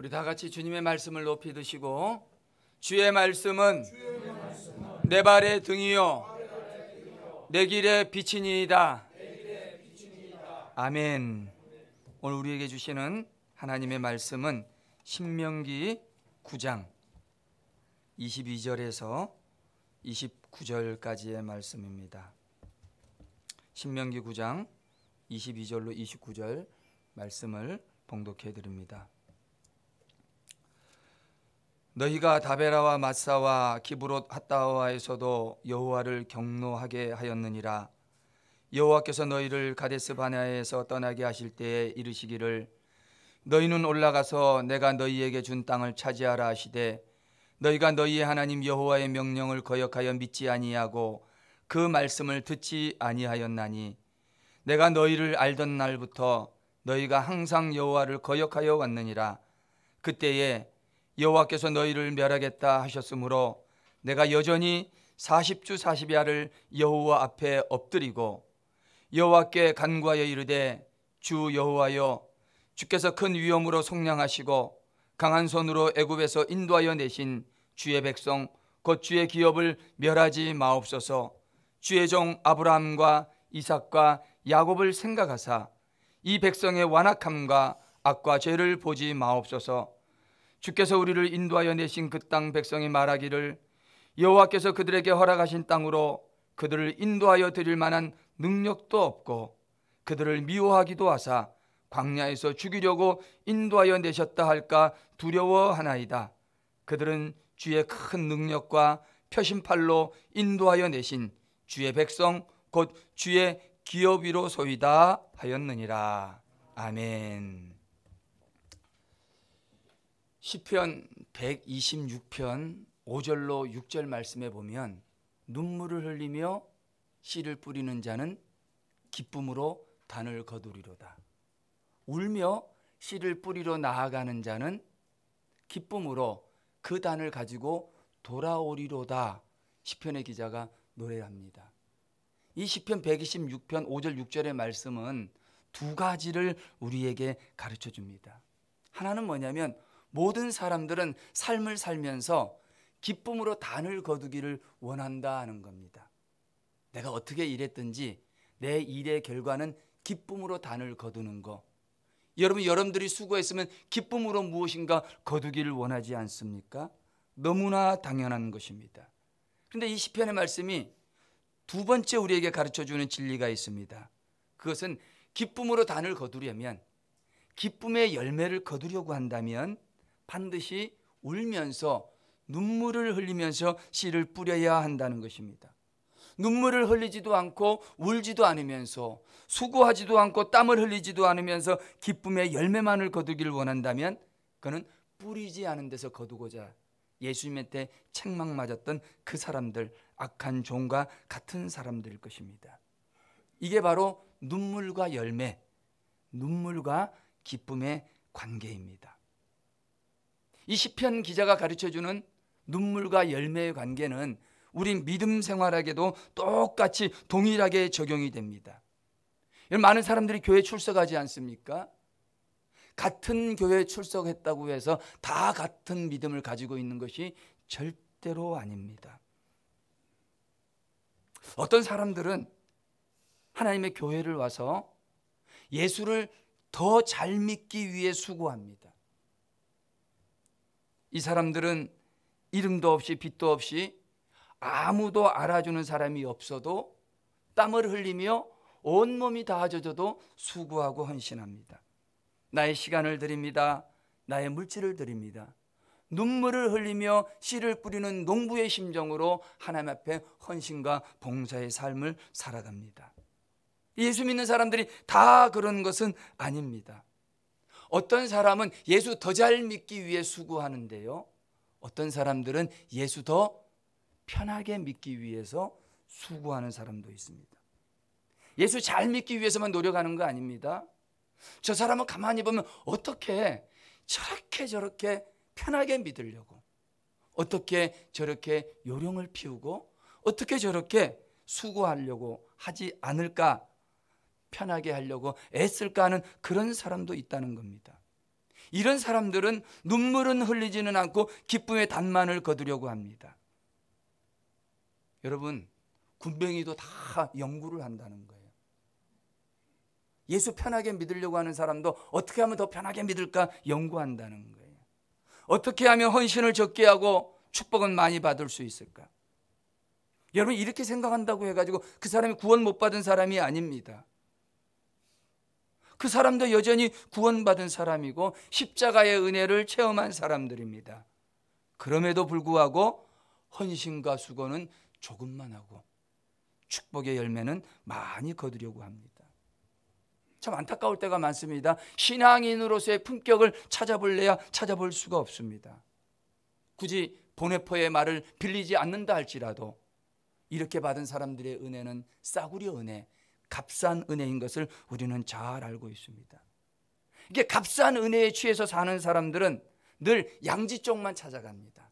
우리 다 같이 주님의 말씀을 높이 드시고, 주의 말씀은 내 발의 등이요 내 길의 빛이니이다. 아멘. 오늘 우리에게 주시는 하나님의 말씀은 신명기 9장 22절에서 29절까지의 말씀입니다. 신명기 9장 22절로 29절 말씀을 봉독해 드립니다. 너희가 다베라와 마사와 기브롯 핫다와에서도 여호와를 경노하게 하였느니라. 여호와께서 너희를 가데스 바네아에서 떠나게 하실 때에 이르시기를 너희는 올라가서 내가 너희에게 준 땅을 차지하라 하시되 너희가 너희의 하나님 여호와의 명령을 거역하여 믿지 아니하고 그 말씀을 듣지 아니하였나니 내가 너희를 알던 날부터 너희가 항상 여호와를 거역하여 왔느니라. 그때에 여호와께서 너희를 멸하겠다 하셨으므로 내가 여전히 40주 40야를 여호와 앞에 엎드리고 여호와께 간구하여 이르되 주 여호와여, 주께서 큰 위엄으로 속량하시고 강한 손으로 애굽에서 인도하여 내신 주의 백성 곧 주의 기업을 멸하지 마옵소서. 주의 종 아브라함과 이삭과 야곱을 생각하사 이 백성의 완악함과 악과 죄를 보지 마옵소서. 주께서 우리를 인도하여 내신 그 땅 백성이 말하기를 여호와께서 그들에게 허락하신 땅으로 그들을 인도하여 드릴 만한 능력도 없고 그들을 미워하기도 하사 광야에서 죽이려고 인도하여 내셨다 할까 두려워하나이다. 그들은 주의 큰 능력과 표심팔로 인도하여 내신 주의 백성 곧 주의 기업이로소이다 하였느니라. 아멘. 시편 126편 5절로 6절 말씀에 보면 눈물을 흘리며 씨를 뿌리는 자는 기쁨으로 단을 거두리로다. 울며 씨를 뿌리러 나아가는 자는 기쁨으로 그 단을 가지고 돌아오리로다. 시편의 기자가 노래합니다. 이 시편 126편 5절 6절의 말씀은 두 가지를 우리에게 가르쳐 줍니다. 하나는 뭐냐면 모든 사람들은 삶을 살면서 기쁨으로 단을 거두기를 원한다 하는 겁니다. 내가 어떻게 일했든지 내 일의 결과는 기쁨으로 단을 거두는 거. 여러분들이 수고했으면 기쁨으로 무엇인가 거두기를 원하지 않습니까? 너무나 당연한 것입니다. 그런데 이 시편의 말씀이 두 번째 우리에게 가르쳐주는 진리가 있습니다. 그것은 기쁨으로 단을 거두려면, 기쁨의 열매를 거두려고 한다면 반드시 울면서 눈물을 흘리면서 씨를 뿌려야 한다는 것입니다. 눈물을 흘리지도 않고 울지도 않으면서 수고하지도 않고 땀을 흘리지도 않으면서 기쁨의 열매만을 거두기를 원한다면 그는 뿌리지 않은 데서 거두고자 예수님한테 책망 맞았던 그 사람들, 악한 종과 같은 사람들일 것입니다. 이게 바로 눈물과 열매, 눈물과 기쁨의 관계입니다. 이 시편 기자가 가르쳐주는 눈물과 열매의 관계는 우리 믿음 생활에게도 똑같이 동일하게 적용이 됩니다. 많은 사람들이 교회 출석하지 않습니까? 같은 교회에 출석했다고 해서 다 같은 믿음을 가지고 있는 것이 절대로 아닙니다. 어떤 사람들은 하나님의 교회를 와서 예수를 더 잘 믿기 위해 수고합니다. 이 사람들은 이름도 없이 빛도 없이 아무도 알아주는 사람이 없어도 땀을 흘리며 온몸이 다 젖어도 수고하고 헌신합니다. 나의 시간을 드립니다. 나의 물질을 드립니다. 눈물을 흘리며 씨를 뿌리는 농부의 심정으로 하나님 앞에 헌신과 봉사의 삶을 살아갑니다. 예수 믿는 사람들이 다 그런 것은 아닙니다. 어떤 사람은 예수 더 잘 믿기 위해 수고하는데요, 어떤 사람들은 예수 더 편하게 믿기 위해서 수고하는 사람도 있습니다. 예수 잘 믿기 위해서만 노력하는 거 아닙니다. 저 사람은 가만히 보면 어떻게 저렇게 편하게 믿으려고, 어떻게 저렇게 요령을 피우고 어떻게 저렇게 수고하려고 하지 않을까, 편하게 하려고 애쓸까 하는 그런 사람도 있다는 겁니다. 이런 사람들은 눈물은 흘리지는 않고 기쁨의 단만을 거두려고 합니다. 여러분, 군뱅이도 다 연구를 한다는 거예요. 예수 편하게 믿으려고 하는 사람도 어떻게 하면 더 편하게 믿을까 연구한다는 거예요. 어떻게 하면 헌신을 적게 하고 축복은 많이 받을 수 있을까? 여러분, 이렇게 생각한다고 해가지고 그 사람이 구원 못 받은 사람이 아닙니다. 그 사람도 여전히 구원받은 사람이고 십자가의 은혜를 체험한 사람들입니다. 그럼에도 불구하고 헌신과 수고는 조금만 하고 축복의 열매는 많이 거두려고 합니다. 참 안타까울 때가 많습니다. 신앙인으로서의 품격을 찾아볼래야 찾아볼 수가 없습니다. 굳이 보네포의 말을 빌리지 않는다 할지라도 이렇게 받은 사람들의 은혜는 싸구려 은혜, 값싼 은혜인 것을 우리는 잘 알고 있습니다. 이게 값싼 은혜에 취해서 사는 사람들은 늘 양지 쪽만 찾아갑니다.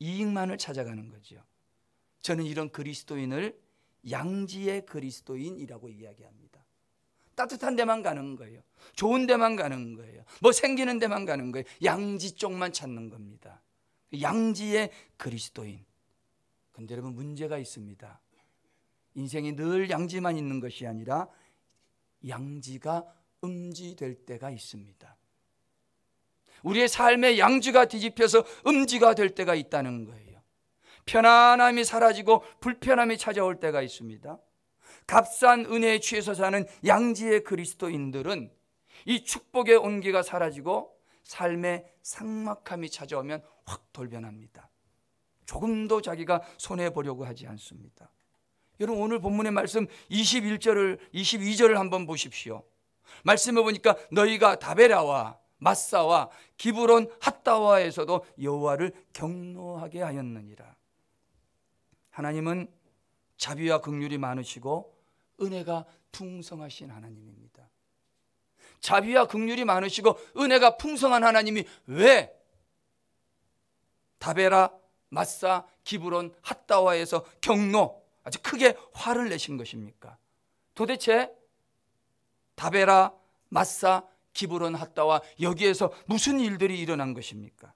이익만을 찾아가는 거죠. 저는 이런 그리스도인을 양지의 그리스도인이라고 이야기합니다. 따뜻한 데만 가는 거예요. 좋은 데만 가는 거예요. 뭐 생기는 데만 가는 거예요. 양지 쪽만 찾는 겁니다. 양지의 그리스도인. 그런데 여러분, 문제가 있습니다. 인생이 늘 양지만 있는 것이 아니라 양지가 음지될 때가 있습니다. 우리의 삶의 양지가 뒤집혀서 음지가 될 때가 있다는 거예요. 편안함이 사라지고 불편함이 찾아올 때가 있습니다. 값싼 은혜에 취해서 사는 양지의 그리스도인들은 이 축복의 온기가 사라지고 삶의 삭막함이 찾아오면 확 돌변합니다. 조금도 자기가 손해보려고 하지 않습니다. 여러분, 오늘 본문의 말씀 22절을 한번 보십시오. 말씀해 보니까 너희가 다베라와 마사와 기브론 핫다와에서도 여호와를 경노하게 하였느니라. 하나님은 자비와 긍휼이 많으시고 은혜가 풍성하신 하나님입니다. 자비와 긍휼이 많으시고 은혜가 풍성한 하나님이 왜 다베라, 마사, 기브론, 핫다와에서 경노, 아주 크게 화를 내신 것입니까? 도대체 다베라, 마사, 기브론, 핫다와 여기에서 무슨 일들이 일어난 것입니까?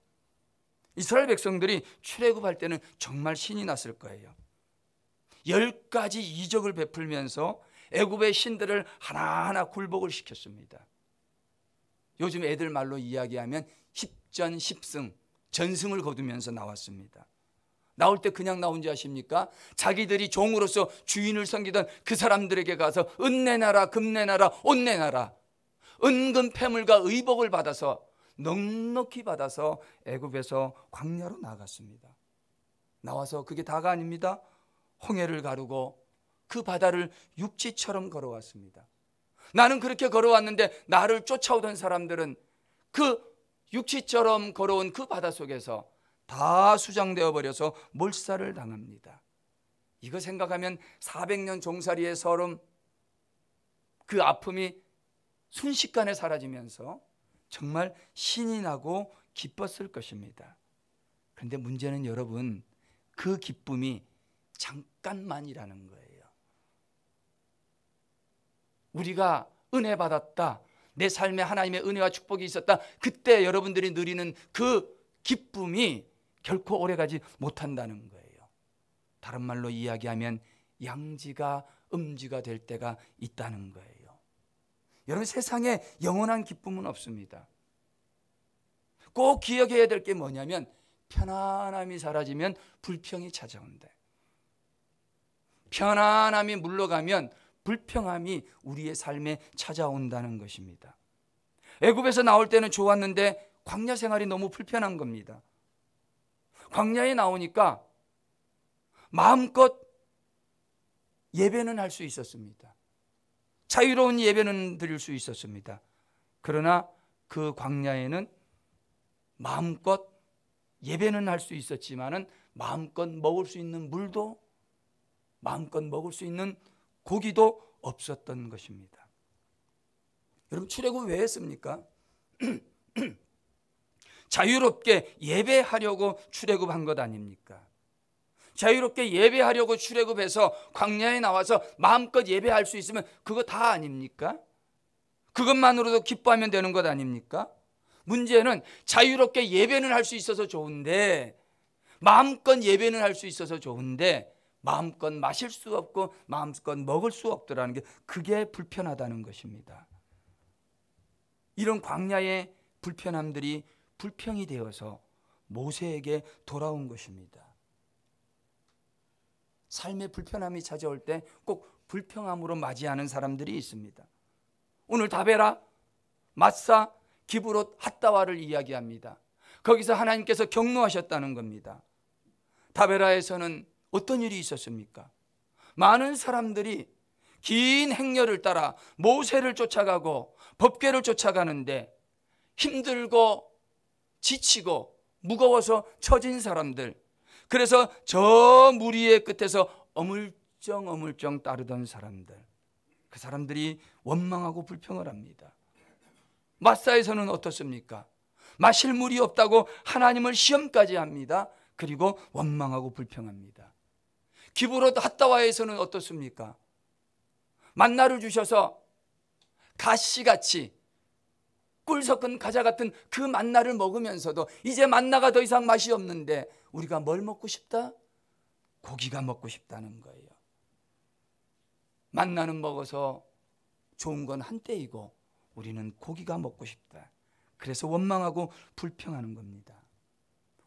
이스라엘 백성들이 출애굽할 때는 정말 신이 났을 거예요. 10가지 이적을 베풀면서 애굽의 신들을 하나하나 굴복을 시켰습니다. 요즘 애들 말로 이야기하면 10전 10승, 전승을 거두면서 나왔습니다. 나올 때 그냥 나온지 아십니까? 자기들이 종으로서 주인을 섬기던 그 사람들에게 가서 은 내놔라, 금 내놔라, 옷 내놔라, 은금 패물과 의복을 받아서 넉넉히 받아서 애굽에서 광야로 나갔습니다. 나와서 그게 다가 아닙니다. 홍해를 가르고 그 바다를 육지처럼 걸어왔습니다. 나는 그렇게 걸어왔는데 나를 쫓아오던 사람들은 그 육지처럼 걸어온 그 바다 속에서 다 수장되어 버려서 몰살을 당합니다. 이거 생각하면 400년 종살이의 서름, 그 아픔이 순식간에 사라지면서 정말 신이 나고 기뻤을 것입니다. 그런데 문제는 여러분, 그 기쁨이 잠깐만이라는 거예요. 우리가 은혜 받았다, 내 삶에 하나님의 은혜와 축복이 있었다, 그때 여러분들이 누리는 그 기쁨이 결코 오래가지 못한다는 거예요. 다른 말로 이야기하면 양지가 음지가 될 때가 있다는 거예요. 여러분, 세상에 영원한 기쁨은 없습니다. 꼭 기억해야 될 게 뭐냐면 편안함이 사라지면 불평이 찾아온다. 편안함이 물러가면 불평함이 우리의 삶에 찾아온다는 것입니다. 애굽에서 나올 때는 좋았는데 광야 생활이 너무 불편한 겁니다. 광야에 나오니까 마음껏 예배는 할 수 있었습니다. 자유로운 예배는 드릴 수 있었습니다. 그러나 그 광야에는 마음껏 예배는 할 수 있었지만은 마음껏 먹을 수 있는 물도, 마음껏 먹을 수 있는 고기도 없었던 것입니다. 여러분, 출애굽 왜 했습니까? 자유롭게 예배하려고 출애굽한 것 아닙니까? 자유롭게 예배하려고 출애굽해서 광야에 나와서 마음껏 예배할 수 있으면 그거 다 아닙니까? 그것만으로도 기뻐하면 되는 것 아닙니까? 문제는 자유롭게 예배는 할 수 있어서 좋은데, 마음껏 예배는 할 수 있어서 좋은데 마음껏 마실 수 없고 마음껏 먹을 수 없더라는 게, 그게 불편하다는 것입니다. 이런 광야의 불편함들이 불평이 되어서 모세에게 돌아온 것입니다. 삶의 불편함이 찾아올 때 꼭 불평함으로 맞이하는 사람들이 있습니다. 오늘 다베라, 마사, 기브롯, 핫다와를 이야기합니다. 거기서 하나님께서 경노하셨다는 겁니다. 다베라에서는 어떤 일이 있었습니까? 많은 사람들이 긴 행렬을 따라 모세를 쫓아가고 법궤를 쫓아가는데 힘들고 지치고 무거워서 처진 사람들, 그래서 저 무리의 끝에서 어물쩡 따르던 사람들, 그 사람들이 원망하고 불평을 합니다. 마사에서는 어떻습니까? 마실 물이 없다고 하나님을 시험까지 합니다. 그리고 원망하고 불평합니다. 기브롯 핫다와에서는 어떻습니까? 만나를 주셔서 가시같이 꿀 섞은 과자 같은 그 만나를 먹으면서도 이제 만나가 더 이상 맛이 없는데 우리가 뭘 먹고 싶다? 고기가 먹고 싶다는 거예요. 만나는 먹어서 좋은 건 한때이고 우리는 고기가 먹고 싶다. 그래서 원망하고 불평하는 겁니다.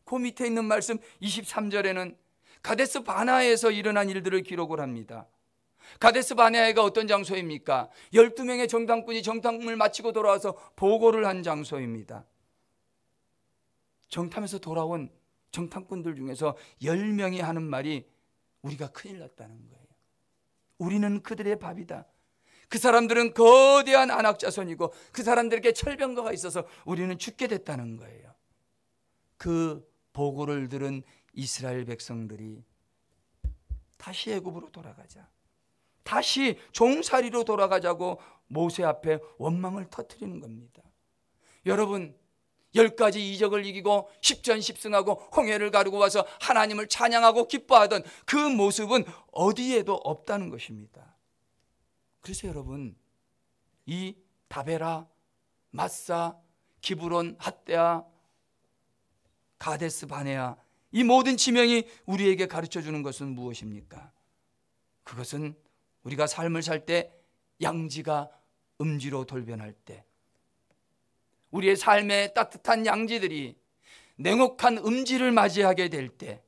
그 밑에 있는 말씀 23절에는 가데스 바네아에서 일어난 일들을 기록을 합니다. 가데스 바네아가 어떤 장소입니까? 12명의 정탐꾼이 정탐을 마치고 돌아와서 보고를 한 장소입니다. 정탐에서 돌아온 정탐꾼들 중에서 10명이 하는 말이 우리가 큰일 났다는 거예요. 우리는 그들의 밥이다. 그 사람들은 거대한 안악자손이고 그 사람들에게 철병거가 있어서 우리는 죽게 됐다는 거예요. 그 보고를 들은 이스라엘 백성들이 다시 애굽으로 돌아가자, 다시 종살이로 돌아가자고 모세 앞에 원망을 터뜨리는 겁니다. 여러분, 10가지 이적을 이기고 십전십승하고 홍해를 가르고 와서 하나님을 찬양하고 기뻐하던 그 모습은 어디에도 없다는 것입니다. 그래서 여러분, 이 다베라, 마사, 기브론, 핫데아, 가데스 바네아, 이 모든 지명이 우리에게 가르쳐주는 것은 무엇입니까? 그것은 우리가 삶을 살 때 양지가 음지로 돌변할 때, 우리의 삶의 따뜻한 양지들이 냉혹한 음지를 맞이하게 될 때,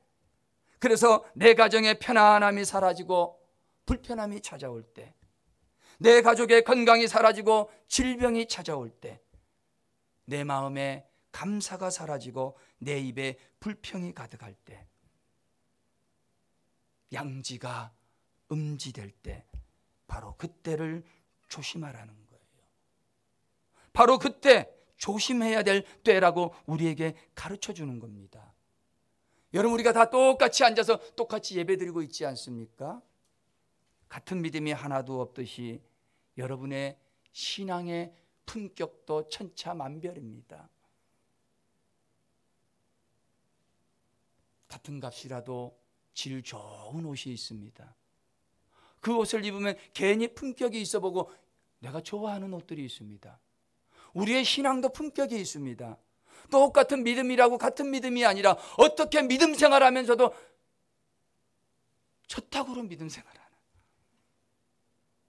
그래서 내 가정의 편안함이 사라지고 불편함이 찾아올 때, 내 가족의 건강이 사라지고 질병이 찾아올 때, 내 마음에 감사가 사라지고 내 입에 불평이 가득할 때, 양지가 음지될 때, 바로 그때를 조심하라는 거예요. 바로 그때 조심해야 될 때라고 우리에게 가르쳐 주는 겁니다. 여러분, 우리가 다 똑같이 앉아서 똑같이 예배드리고 있지 않습니까? 같은 믿음이 하나도 없듯이 여러분의 신앙의 품격도 천차만별입니다. 같은 값이라도 질 좋은 옷이 있습니다. 그 옷을 입으면 괜히 품격이 있어 보고 내가 좋아하는 옷들이 있습니다. 우리의 신앙도 품격이 있습니다. 똑같은 믿음이라고 같은 믿음이 아니라 어떻게 믿음 생활하면서도 저따구로 믿음 생활하나,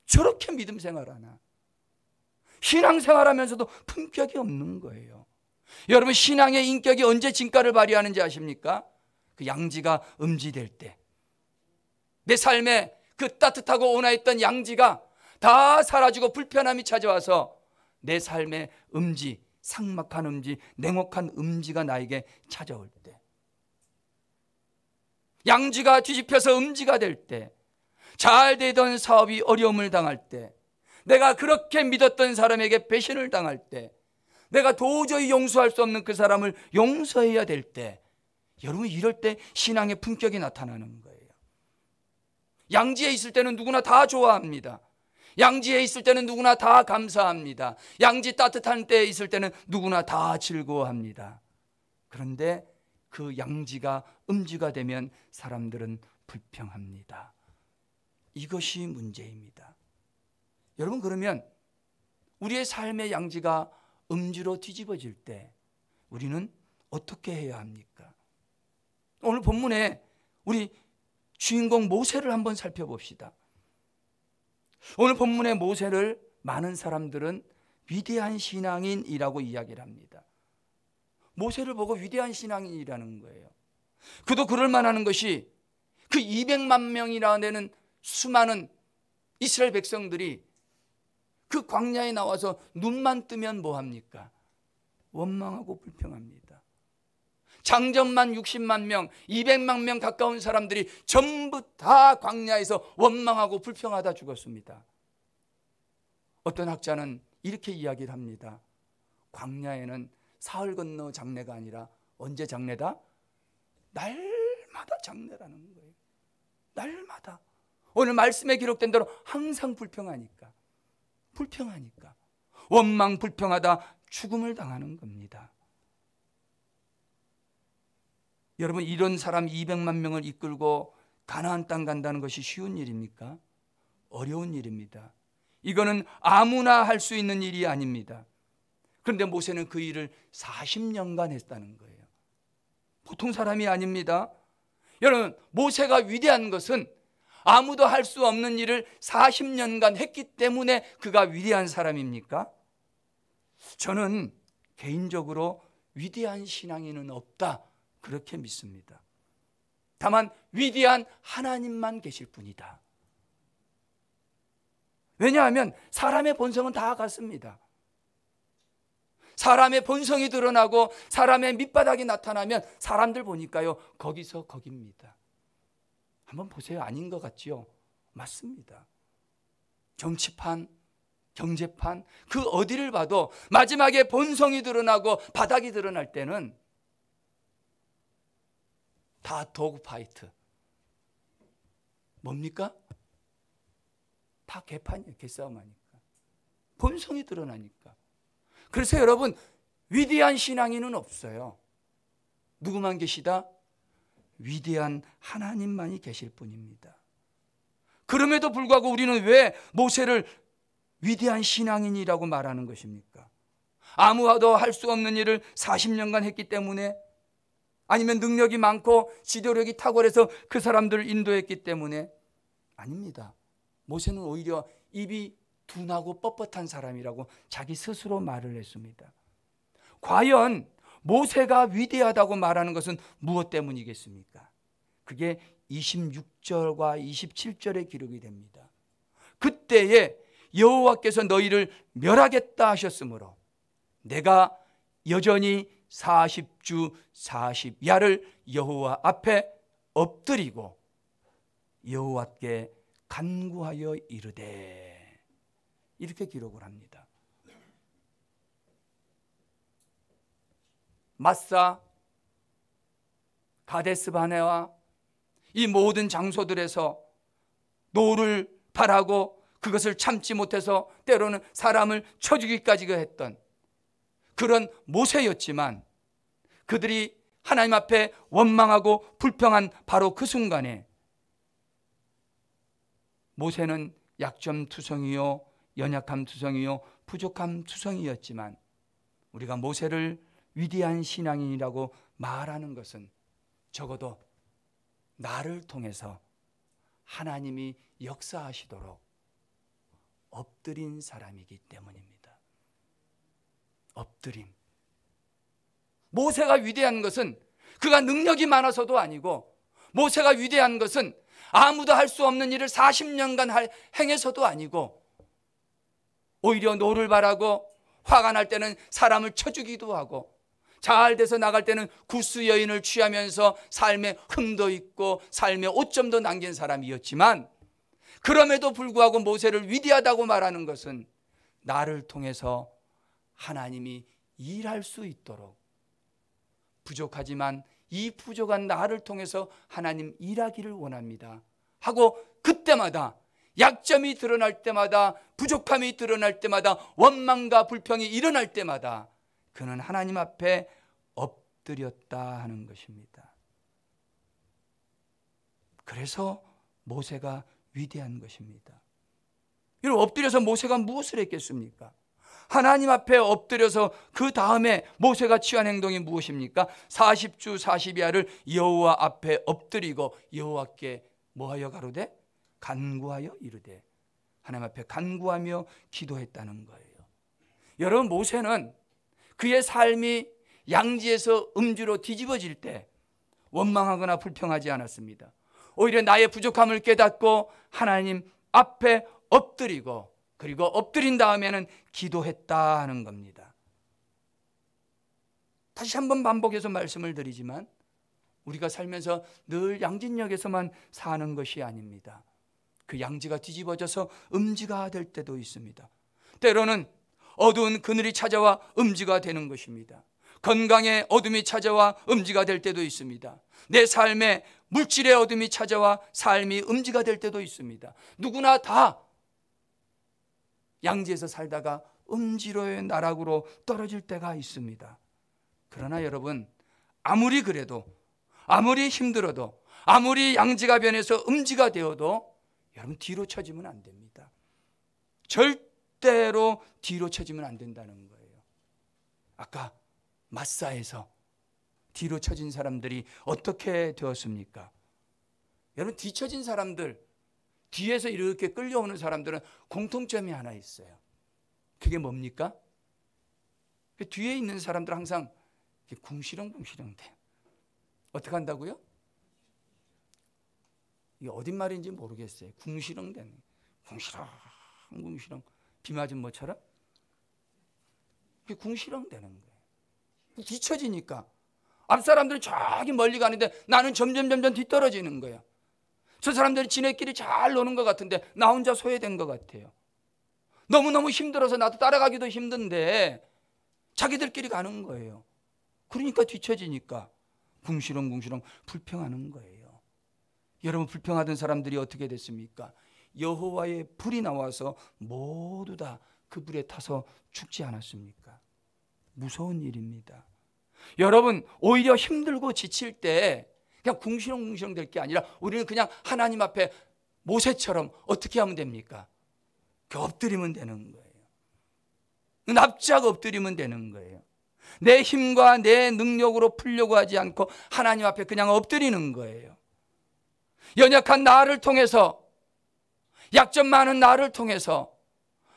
저렇게 믿음 생활하나, 신앙 생활하면서도 품격이 없는 거예요. 여러분, 신앙의 인격이 언제 진가를 발휘하는지 아십니까? 그 양지가 음지될 때, 내 삶에 그 따뜻하고 온화했던 양지가 다 사라지고 불편함이 찾아와서 내 삶의 음지, 삭막한 음지, 냉혹한 음지가 나에게 찾아올 때, 양지가 뒤집혀서 음지가 될 때, 잘 되던 사업이 어려움을 당할 때, 내가 그렇게 믿었던 사람에게 배신을 당할 때, 내가 도저히 용서할 수 없는 그 사람을 용서해야 될 때, 여러분, 이럴 때 신앙의 품격이 나타나는 거예요. 양지에 있을 때는 누구나 다 좋아합니다. 양지에 있을 때는 누구나 다 감사합니다. 양지 따뜻한 때에 있을 때는 누구나 다 즐거워합니다. 그런데 그 양지가 음지가 되면 사람들은 불평합니다. 이것이 문제입니다. 여러분, 그러면 우리의 삶의 양지가 음지로 뒤집어질 때 우리는 어떻게 해야 합니까? 오늘 본문에 우리 주인공 모세를 한번 살펴봅시다. 오늘 본문의 모세를 많은 사람들은 위대한 신앙인이라고 이야기를 합니다. 모세를 보고 위대한 신앙인이라는 거예요. 그도 그럴 만한 것이 그 200만 명이나 되는 수많은 이스라엘 백성들이 그 광야에 나와서 눈만 뜨면 뭐합니까? 원망하고 불평합니다. 장정만 60만 명, 200만 명 가까운 사람들이 전부 다 광야에서 원망하고 불평하다 죽었습니다. 어떤 학자는 이렇게 이야기를 합니다. 광야에는 사흘 건너 장례가 아니라 언제 장례다? 날마다 장례라는 거예요. 날마다. 오늘 말씀에 기록된 대로 항상 불평하니까 원망 불평하다 죽음을 당하는 겁니다. 여러분, 이런 사람 200만 명을 이끌고 가나안 땅 간다는 것이 쉬운 일입니까? 어려운 일입니다. 이거는 아무나 할 수 있는 일이 아닙니다. 그런데 모세는 그 일을 40년간 했다는 거예요. 보통 사람이 아닙니다. 여러분, 모세가 위대한 것은 아무도 할 수 없는 일을 40년간 했기 때문에 그가 위대한 사람입니까? 저는 개인적으로 위대한 신앙인은 없다, 그렇게 믿습니다. 다만 위대한 하나님만 계실 뿐이다. 왜냐하면 사람의 본성은 다 같습니다. 사람의 본성이 드러나고 사람의 밑바닥이 나타나면 사람들 보니까요, 거기서 거깁니다. 한번 보세요. 아닌 것 같지요? 맞습니다. 정치판, 경제판, 그 어디를 봐도 마지막에 본성이 드러나고 바닥이 드러날 때는 다 도그파이트. 뭡니까? 다 개판이에요. 개싸움 하니까. 본성이 드러나니까. 그래서 여러분, 위대한 신앙인은 없어요. 누구만 계시다? 위대한 하나님만이 계실 뿐입니다. 그럼에도 불구하고 우리는 왜 모세를 위대한 신앙인이라고 말하는 것입니까? 아무와도 할 수 없는 일을 40년간 했기 때문에, 아니면 능력이 많고 지도력이 탁월해서 그 사람들을 인도했기 때문에? 아닙니다. 모세는 오히려 입이 둔하고 뻣뻣한 사람이라고 자기 스스로 말을 했습니다. 과연 모세가 위대하다고 말하는 것은 무엇 때문이겠습니까? 그게 26절과 27절에 기록이 됩니다. 그때에 여호와께서 너희를 멸하겠다 하셨으므로 내가 여전히 40주 40야를 여호와 앞에 엎드리고 여호와께 간구하여 이르되, 이렇게 기록을 합니다. 마사, 가데스 바네와 이 모든 장소들에서 노를 바라고 그것을 참지 못해서 때로는 사람을 쳐 죽이기까지 했던 그런 모세였지만, 그들이 하나님 앞에 원망하고 불평한 바로 그 순간에 모세는 약점투성이요, 연약함투성이요, 부족함투성이였지만 우리가 모세를 위대한 신앙인이라고 말하는 것은 적어도 나를 통해서 하나님이 역사하시도록 엎드린 사람이기 때문입니다. 엎드림. 모세가 위대한 것은 그가 능력이 많아서도 아니고, 모세가 위대한 것은 아무도 할 수 없는 일을 40년간 행해서도 아니고, 오히려 노를 바라고 화가 날 때는 사람을 쳐주기도 하고, 잘 돼서 나갈 때는 구스 여인을 취하면서 삶에 흠도 있고 삶에 오점도 남긴 사람이었지만, 그럼에도 불구하고 모세를 위대하다고 말하는 것은 나를 통해서 하나님이 일할 수 있도록, 부족하지만 이 부족한 나를 통해서 하나님 일하기를 원합니다 하고, 그때마다 약점이 드러날 때마다, 부족함이 드러날 때마다, 원망과 불평이 일어날 때마다 그는 하나님 앞에 엎드렸다 하는 것입니다. 그래서 모세가 위대한 것입니다. 여러분, 엎드려서 모세가 무엇을 했겠습니까? 하나님 앞에 엎드려서 그 다음에 모세가 취한 행동이 무엇입니까? 40주 40야를 여호와 앞에 엎드리고 여호와께 뭐하여 가로되? 간구하여 이르되. 하나님 앞에 간구하며 기도했다는 거예요. 여러분, 모세는 그의 삶이 양지에서 음주로 뒤집어질 때 원망하거나 불평하지 않았습니다. 오히려 나의 부족함을 깨닫고 하나님 앞에 엎드리고, 그리고 엎드린 다음에는 기도했다 하는 겁니다. 다시 한번 반복해서 말씀을 드리지만 우리가 살면서 늘 양진역에서만 사는 것이 아닙니다. 그 양지가 뒤집어져서 음지가 될 때도 있습니다. 때로는 어두운 그늘이 찾아와 음지가 되는 것입니다. 건강에 어둠이 찾아와 음지가 될 때도 있습니다. 내 삶에 물질의 어둠이 찾아와 삶이 음지가 될 때도 있습니다. 누구나 다 양지에서 살다가 음지로의 나락으로 떨어질 때가 있습니다. 그러나 여러분, 아무리 그래도, 아무리 힘들어도, 아무리 양지가 변해서 음지가 되어도 여러분 뒤로 처지면 안 됩니다. 절대로 뒤로 처지면 안 된다는 거예요. 아까 마사에서 뒤로 처진 사람들이 어떻게 되었습니까? 여러분, 뒤처진 사람들, 뒤에서 이렇게 끌려오는 사람들은 공통점이 하나 있어요. 그게 뭡니까? 뒤에 있는 사람들 항상 궁시렁궁시렁 돼. 어떻게 한다고요? 이게 어딘 말인지 모르겠어요. 궁시렁 되는, 궁시렁 비 맞은 뭐처럼 궁시렁 되는 거예요. 뒤처지니까 앞 사람들은 저기 멀리 가는데 나는 점점 뒤떨어지는 거예요. 저 사람들이 지네끼리 잘 노는 것 같은데 나 혼자 소외된 것 같아요. 너무너무 힘들어서 나도 따라가기도 힘든데 자기들끼리 가는 거예요. 그러니까 뒤처지니까 궁시렁궁시렁 불평하는 거예요. 여러분, 불평하던 사람들이 어떻게 됐습니까? 여호와의 불이 나와서 모두 다 그 불에 타서 죽지 않았습니까? 무서운 일입니다. 여러분, 오히려 힘들고 지칠 때 그냥 궁시렁궁시렁 될 게 아니라 우리는 그냥 하나님 앞에 모세처럼 어떻게 하면 됩니까? 엎드리면 되는 거예요. 납작 엎드리면 되는 거예요. 내 힘과 내 능력으로 풀려고 하지 않고 하나님 앞에 그냥 엎드리는 거예요. 연약한 나를 통해서, 약점 많은 나를 통해서,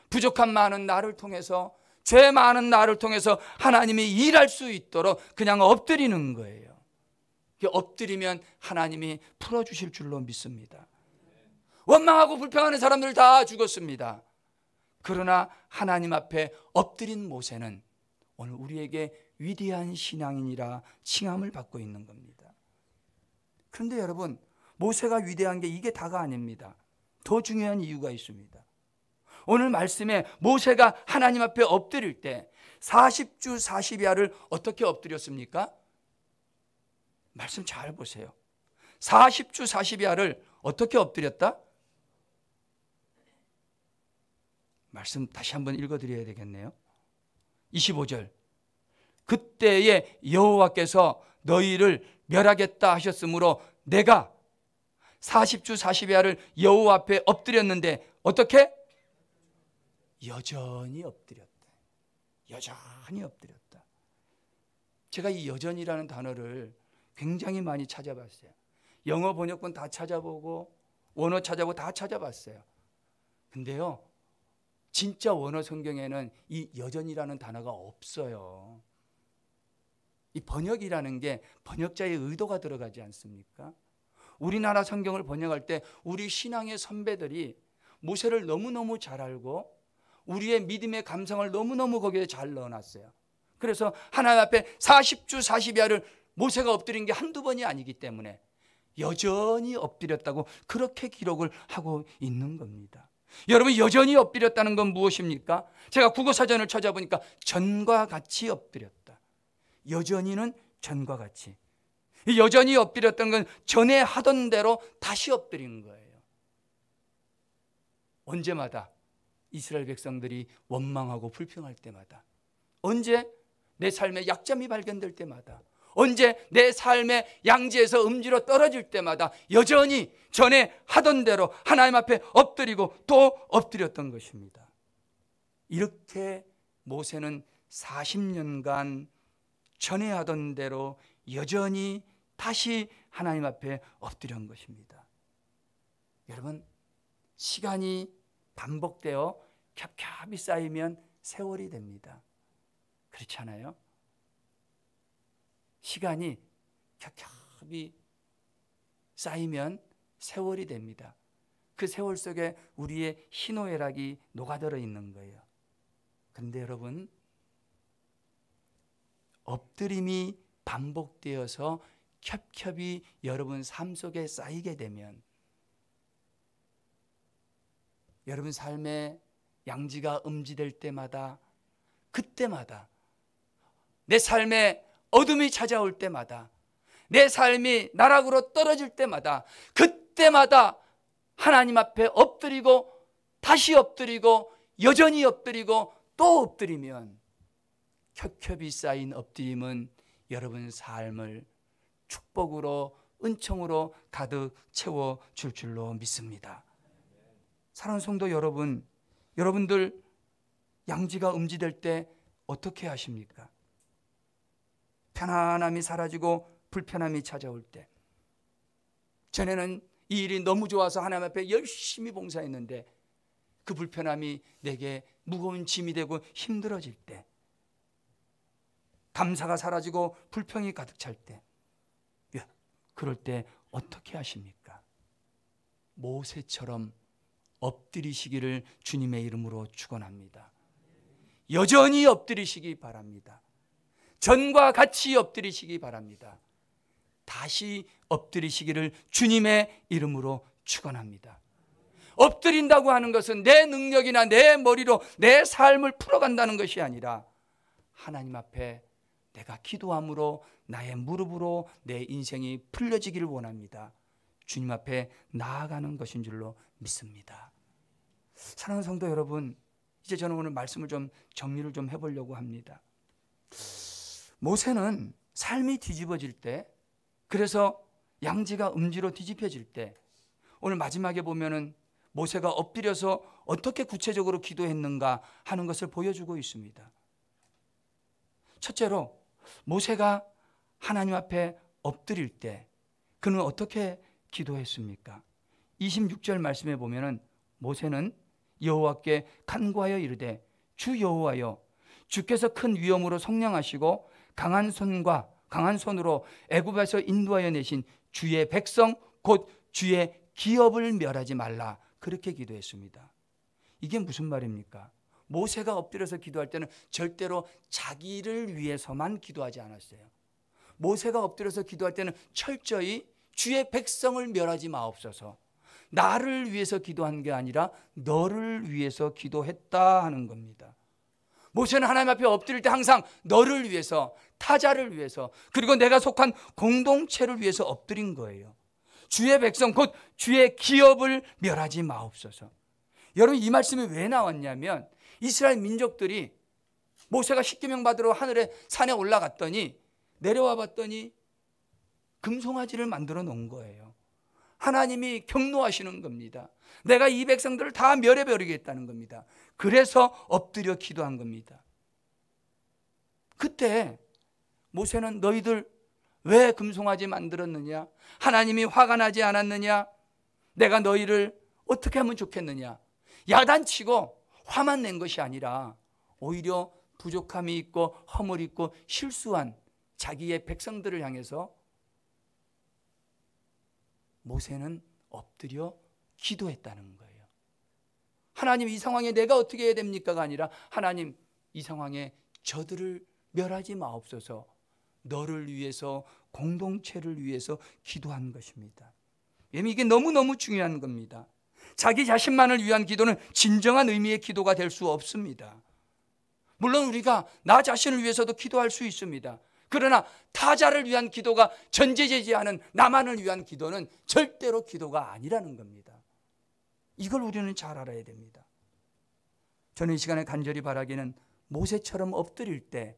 부족함 많은 나를 통해서, 죄 많은 나를 통해서 하나님이 일할 수 있도록 그냥 엎드리는 거예요. 엎드리면 하나님이 풀어주실 줄로 믿습니다. 원망하고 불평하는 사람들 다 죽었습니다. 그러나 하나님 앞에 엎드린 모세는 오늘 우리에게 위대한 신앙인이라 칭함을 받고 있는 겁니다. 그런데 여러분, 모세가 위대한 게 이게 다가 아닙니다. 더 중요한 이유가 있습니다. 오늘 말씀에 모세가 하나님 앞에 엎드릴 때 40주 40야를 어떻게 엎드렸습니까? 말씀 잘 보세요. 40주 40야를 어떻게 엎드렸다? 말씀 다시 한번 읽어드려야 되겠네요. 25절. 그때에 여호와께서 너희를 멸하겠다 하셨으므로 내가 40주 40야를 여호와 앞에 엎드렸는데 어떻게? 여전히 엎드렸다. 여전히 엎드렸다. 제가 이 여전이라는 단어를 굉장히 많이 찾아봤어요. 영어 번역본 다 찾아보고 원어 찾아보고 다 찾아봤어요. 근데요, 진짜 원어 성경에는 이 여전이라는 단어가 없어요. 이 번역이라는 게 번역자의 의도가 들어가지 않습니까? 우리나라 성경을 번역할 때 우리 신앙의 선배들이 모세를 너무너무 잘 알고 우리의 믿음의 감성을 너무너무 거기에 잘 넣어놨어요. 그래서 하나님 앞에 40주 40야를 모세가 엎드린 게 한두 번이 아니기 때문에 여전히 엎드렸다고 그렇게 기록을 하고 있는 겁니다. 여러분, 여전히 엎드렸다는 건 무엇입니까? 제가 국어사전을 찾아보니까 전과 같이 엎드렸다. 여전히는 전과 같이. 여전히 엎드렸던 건 전에 하던 대로 다시 엎드린 거예요. 언제마다? 이스라엘 백성들이 원망하고 불평할 때마다, 언제? 내 삶에 약점이 발견될 때마다, 언제? 내 삶의 양지에서 음지로 떨어질 때마다 여전히 전에 하던 대로 하나님 앞에 엎드리고 또 엎드렸던 것입니다. 이렇게 모세는 40년간 전에 하던 대로 여전히 다시 하나님 앞에 엎드린 것입니다. 여러분, 시간이 반복되어 겹겹이 쌓이면 세월이 됩니다. 그렇지 않아요? 시간이 겹겹이 쌓이면 세월이 됩니다. 그 세월 속에 우리의 희노애락이 녹아들어 있는 거예요. 근데 여러분, 엎드림이 반복되어서 겹겹이 여러분 삶 속에 쌓이게 되면 여러분 삶에 양지가 음지될 때마다, 그때마다, 내 삶에 어둠이 찾아올 때마다, 내 삶이 나락으로 떨어질 때마다, 그때마다 하나님 앞에 엎드리고 다시 엎드리고 여전히 엎드리고 또 엎드리면 겹겹이 쌓인 엎드림은 여러분 삶을 축복으로, 은총으로 가득 채워줄 줄로 믿습니다. 사랑하는 성도 여러분, 여러분들 양지가 음지될 때 어떻게 하십니까? 편안함이 사라지고 불편함이 찾아올 때, 전에는 이 일이 너무 좋아서 하나님 앞에 열심히 봉사했는데 그 불편함이 내게 무거운 짐이 되고 힘들어질 때, 감사가 사라지고 불평이 가득 찰 때, 그럴 때 어떻게 하십니까? 모세처럼 엎드리시기를 주님의 이름으로 축원합니다. 여전히 엎드리시기 바랍니다. 전과 같이 엎드리시기 바랍니다. 다시 엎드리시기를 주님의 이름으로 축원합니다. 엎드린다고 하는 것은 내 능력이나 내 머리로 내 삶을 풀어간다는 것이 아니라 하나님 앞에 내가 기도함으로 나의 무릎으로 내 인생이 풀려지기를 원합니다. 주님 앞에 나아가는 것인 줄로 믿습니다. 사랑하는 성도 여러분, 이제 저는 오늘 말씀을 좀 정리를 좀 해보려고 합니다. 모세는 삶이 뒤집어질 때, 그래서 양지가 음지로 뒤집혀질 때, 오늘 마지막에 보면은 모세가 엎드려서 어떻게 구체적으로 기도했는가 하는 것을 보여주고 있습니다. 첫째로 모세가 하나님 앞에 엎드릴 때 그는 어떻게 기도했습니까? 26절 말씀에 보면은 모세는 여호와께 간구하여 이르되 주 여호와여, 주께서 큰 위엄으로 성령하시고 강한 손으로 애굽에서 인도하여 내신 주의 백성 곧 주의 기업을 멸하지 말라, 그렇게 기도했습니다. 이게 무슨 말입니까? 모세가 엎드려서 기도할 때는 절대로 자기를 위해서만 기도하지 않았어요. 모세가 엎드려서 기도할 때는 철저히 주의 백성을 멸하지 마옵소서, 나를 위해서 기도한 게 아니라 너를 위해서 기도했다 하는 겁니다. 모세는 하나님 앞에 엎드릴 때 항상 너를 위해서, 타자를 위해서, 그리고 내가 속한 공동체를 위해서 엎드린 거예요. 주의 백성 곧 주의 기업을 멸하지 마옵소서. 여러분, 이 말씀이 왜 나왔냐면 이스라엘 민족들이 모세가 십계명 받으러 하늘에 산에 올라갔더니 내려와 봤더니 금송아지를 만들어 놓은 거예요. 하나님이 경노하시는 겁니다. 내가 이 백성들을 다 멸해버리겠다는 겁니다. 그래서 엎드려 기도한 겁니다. 그때 모세는 너희들 왜 금송아지 만들었느냐? 하나님이 화가 나지 않았느냐? 내가 너희를 어떻게 하면 좋겠느냐? 야단치고 화만 낸 것이 아니라 오히려 부족함이 있고 허물이 있고 실수한 자기의 백성들을 향해서 모세는 엎드려 기도했다는 거예요. 하나님, 이 상황에 내가 어떻게 해야 됩니까가 아니라 하나님, 이 상황에 저들을 멸하지 마옵소서, 너를 위해서, 공동체를 위해서 기도한 것입니다. 이게 너무너무 중요한 겁니다. 자기 자신만을 위한 기도는 진정한 의미의 기도가 될 수 없습니다. 물론 우리가 나 자신을 위해서도 기도할 수 있습니다. 그러나 타자를 위한 기도가 전제되지 나만을 위한 기도는 절대로 기도가 아니라는 겁니다. 이걸 우리는 잘 알아야 됩니다. 저는 이 시간에 간절히 바라기는 모세처럼 엎드릴 때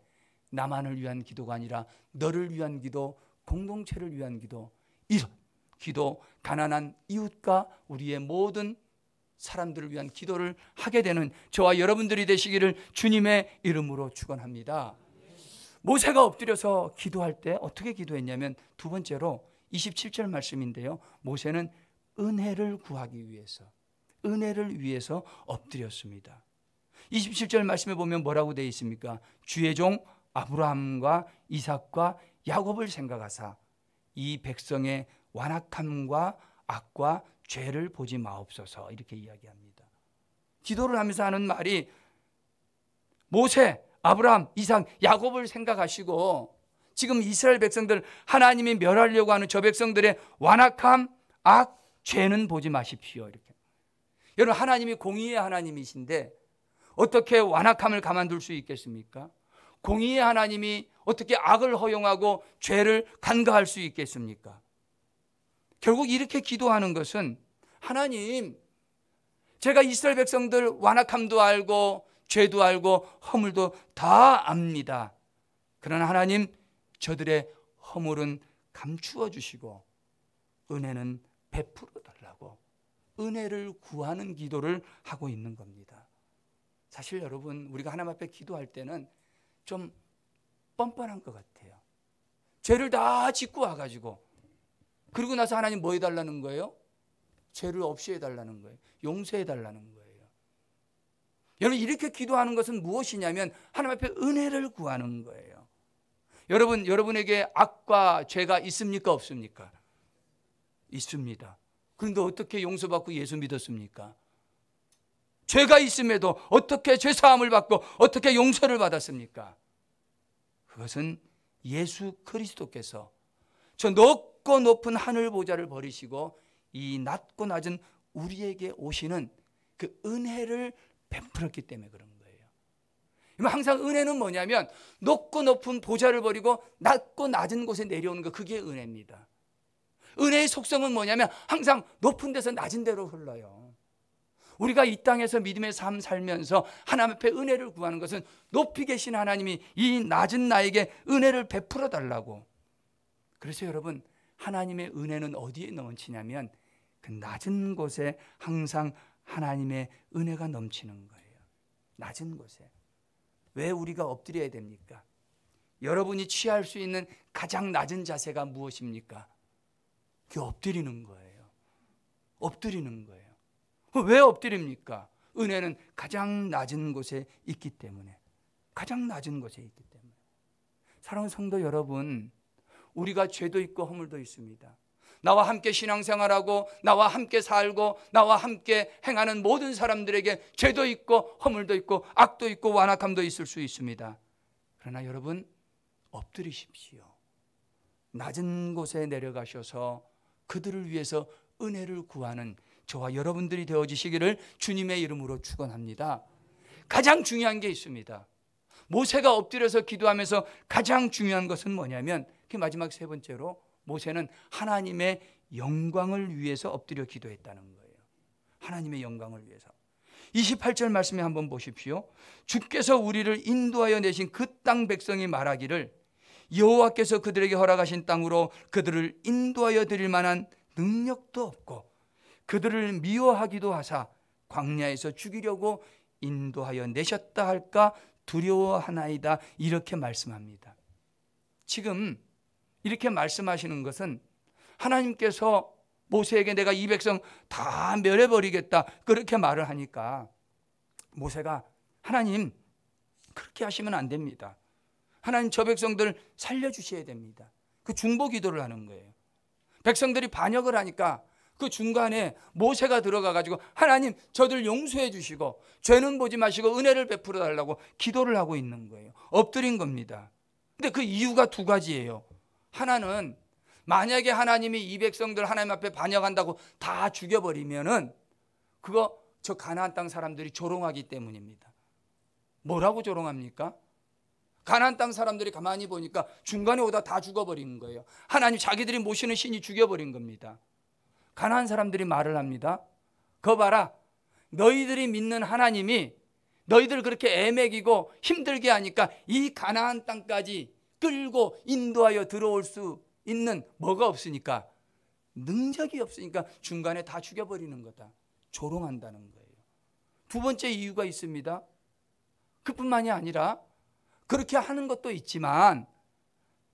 나만을 위한 기도가 아니라 너를 위한 기도, 공동체를 위한 기도, 이런 기도, 가난한 이웃과 우리의 모든 사람들을 위한 기도를 하게 되는 저와 여러분들이 되시기를 주님의 이름으로 축원합니다. 모세가 엎드려서 기도할 때 어떻게 기도했냐면 두 번째로 27절 말씀인데요, 모세는 은혜를 구하기 위해서, 은혜를 위해서 엎드렸습니다. 27절 말씀에 보면 뭐라고 되어 있습니까? 주의 종 아브라함과 이삭과 야곱을 생각하사 이 백성의 완악함과 악과 죄를 보지 마옵소서, 이렇게 이야기합니다. 기도를 하면서 하는 말이 모세, 아브라함, 이삭, 야곱을 생각하시고 지금 이스라엘 백성들, 하나님이 멸하려고 하는 저 백성들의 완악함, 악, 죄는 보지 마십시오. 이렇게. 여러분, 하나님이 공의의 하나님이신데 어떻게 완악함을 가만둘 수 있겠습니까? 공의의 하나님이 어떻게 악을 허용하고 죄를 간과할 수 있겠습니까? 결국 이렇게 기도하는 것은 하나님, 제가 이스라엘 백성들 완악함도 알고 죄도 알고 허물도 다 압니다. 그러나 하나님, 저들의 허물은 감추어 주시고 은혜는 베풀어 달라고 은혜를 구하는 기도를 하고 있는 겁니다. 사실 여러분, 우리가 하나님 앞에 기도할 때는 좀 뻔뻔한 것 같아요. 죄를 다 짓고 와가지고 그러고 나서 하나님 뭐 해달라는 거예요? 죄를 없이 해달라는 거예요. 용서해달라는 거예요. 여러분, 이렇게 기도하는 것은 무엇이냐면 하나님 앞에 은혜를 구하는 거예요. 여러분, 여러분에게 악과 죄가 있습니까? 없습니까? 있습니다. 그런데 어떻게 용서받고 예수 믿었습니까? 죄가 있음에도 어떻게 죄사함을 받고 어떻게 용서를 받았습니까? 그것은 예수 그리스도께서 저 높고 높은 하늘 보좌를 버리시고 이 낮고 낮은 우리에게 오시는 그 은혜를 베풀었기 때문에 그런 거예요. 항상 은혜는 뭐냐면 높고 높은 보좌를 버리고 낮고 낮은 곳에 내려오는 것, 그게 은혜입니다. 은혜의 속성은 뭐냐면 항상 높은 데서 낮은 데로 흘러요. 우리가 이 땅에서 믿음의 삶 살면서 하나님 앞에 은혜를 구하는 것은 높이 계신 하나님이 이 낮은 나에게 은혜를 베풀어 달라고. 그래서 여러분, 하나님의 은혜는 어디에 넘치냐면 그 낮은 곳에 항상 하나님의 은혜가 넘치는 거예요. 낮은 곳에. 왜 우리가 엎드려야 됩니까? 여러분이 취할 수 있는 가장 낮은 자세가 무엇입니까? 그게 엎드리는 거예요. 엎드리는 거예요. 왜 엎드립니까? 은혜는 가장 낮은 곳에 있기 때문에. 가장 낮은 곳에 있기 때문에. 사랑하는 성도 여러분, 우리가 죄도 있고 허물도 있습니다. 나와 함께 신앙생활하고 나와 함께 살고 나와 함께 행하는 모든 사람들에게 죄도 있고 허물도 있고 악도 있고 완악함도 있을 수 있습니다. 그러나 여러분, 엎드리십시오. 낮은 곳에 내려가셔서 그들을 위해서 은혜를 구하는 저와 여러분들이 되어지시기를 주님의 이름으로 축원합니다. 가장 중요한 게 있습니다. 모세가 엎드려서 기도하면서 가장 중요한 것은 뭐냐면 그 마지막 세 번째로 모세는 하나님의 영광을 위해서 엎드려 기도했다는 거예요. 하나님의 영광을 위해서. 28절 말씀에 한번 보십시오. 주께서 우리를 인도하여 내신 그 땅 백성이 말하기를 여호와께서 그들에게 허락하신 땅으로 그들을 인도하여 드릴 만한 능력도 없고 그들을 미워하기도 하사 광야에서 죽이려고 인도하여 내셨다 할까 두려워하나이다, 이렇게 말씀합니다. 지금 이렇게 말씀하시는 것은 하나님께서 모세에게 내가 이 백성 다 멸해버리겠다 그렇게 말을 하니까 모세가 하나님, 그렇게 하시면 안 됩니다. 하나님, 저 백성들 살려주셔야 됩니다. 그 중보 기도를 하는 거예요. 백성들이 반역을 하니까 그 중간에 모세가 들어가가지고 하나님, 저들 용서해 주시고 죄는 보지 마시고 은혜를 베풀어 달라고 기도를 하고 있는 거예요. 엎드린 겁니다. 근데 그 이유가 두 가지예요. 하나는 만약에 하나님이 이 백성들 하나님 앞에 반역한다고 다 죽여버리면은 그거 저 가나안 땅 사람들이 조롱하기 때문입니다. 뭐라고 조롱합니까? 가나안 땅 사람들이 가만히 보니까 중간에 오다 다 죽어버린 거예요. 하나님 자기들이 모시는 신이 죽여버린 겁니다. 가나안 사람들이 말을 합니다. 거 봐라, 너희들이 믿는 하나님이 너희들 그렇게 애매기고 힘들게 하니까 이 가나안 땅까지 끌고 인도하여 들어올 수 있는 뭐가 없으니까, 능력이 없으니까 중간에 다 죽여버리는 거다. 조롱한다는 거예요. 두 번째 이유가 있습니다. 그뿐만이 아니라 그렇게 하는 것도 있지만